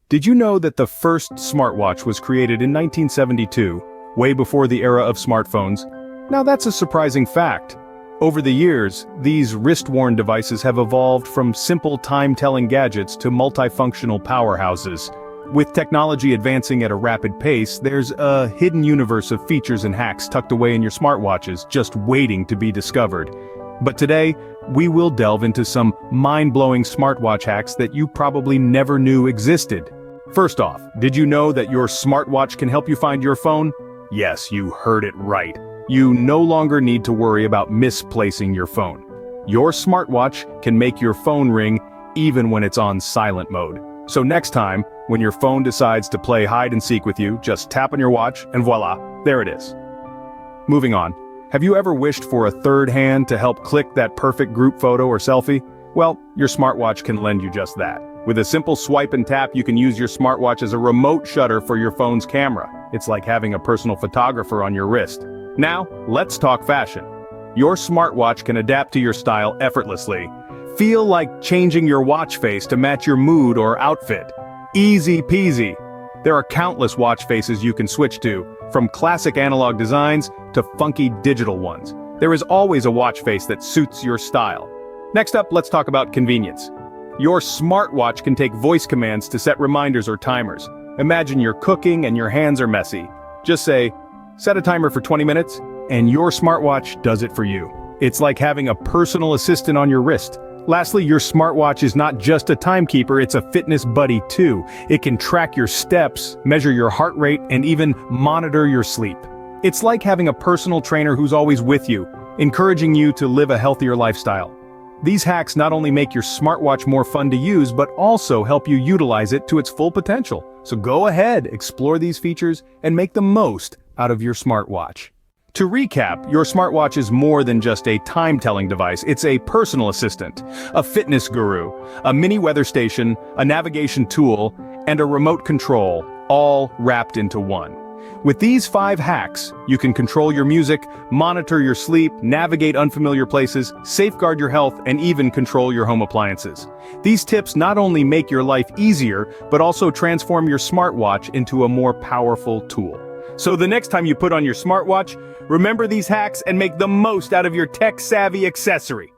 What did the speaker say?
Did you know that the first smartwatch was created in 1972, way before the era of smartphones? Now that's a surprising fact. Over the years, these wrist-worn devices have evolved from simple time-telling gadgets to multifunctional powerhouses. With technology advancing at a rapid pace, there's a hidden universe of features and hacks tucked away in your smartwatches just waiting to be discovered. But today, we will delve into some mind-blowing smartwatch hacks that you probably never knew existed. First off, did you know that your smartwatch can help you find your phone? Yes, you heard it right. You no longer need to worry about misplacing your phone. Your smartwatch can make your phone ring even when it's on silent mode. So next time, when your phone decides to play hide and seek with you, just tap on your watch and voila, there it is. Moving on. Have you ever wished for a third hand to help click that perfect group photo or selfie? Well, your smartwatch can lend you just that. With a simple swipe and tap, you can use your smartwatch as a remote shutter for your phone's camera. It's like having a personal photographer on your wrist. Now, let's talk fashion. Your smartwatch can adapt to your style effortlessly. Feel like changing your watch face to match your mood or outfit. Easy peasy. There are countless watch faces you can switch to, from classic analog designs to funky digital ones. There is always a watch face that suits your style. Next up, let's talk about convenience. Your smartwatch can take voice commands to set reminders or timers. Imagine you're cooking and your hands are messy. Just say, set a timer for 20 minutes, and your smartwatch does it for you. It's like having a personal assistant on your wrist. Lastly, your smartwatch is not just a timekeeper, it's a fitness buddy too. It can track your steps, measure your heart rate, and even monitor your sleep. It's like having a personal trainer who's always with you, encouraging you to live a healthier lifestyle. These hacks not only make your smartwatch more fun to use, but also help you utilize it to its full potential. So go ahead, explore these features, and make the most out of your smartwatch. To recap, your smartwatch is more than just a time-telling device. It's a personal assistant, a fitness guru, a mini weather station, a navigation tool, and a remote control, all wrapped into one. With these 5 hacks, you can control your music, monitor your sleep, navigate unfamiliar places, safeguard your health, and even control your home appliances. These tips not only make your life easier, but also transform your smartwatch into a more powerful tool. So the next time you put on your smartwatch, remember these hacks and make the most out of your tech-savvy accessory.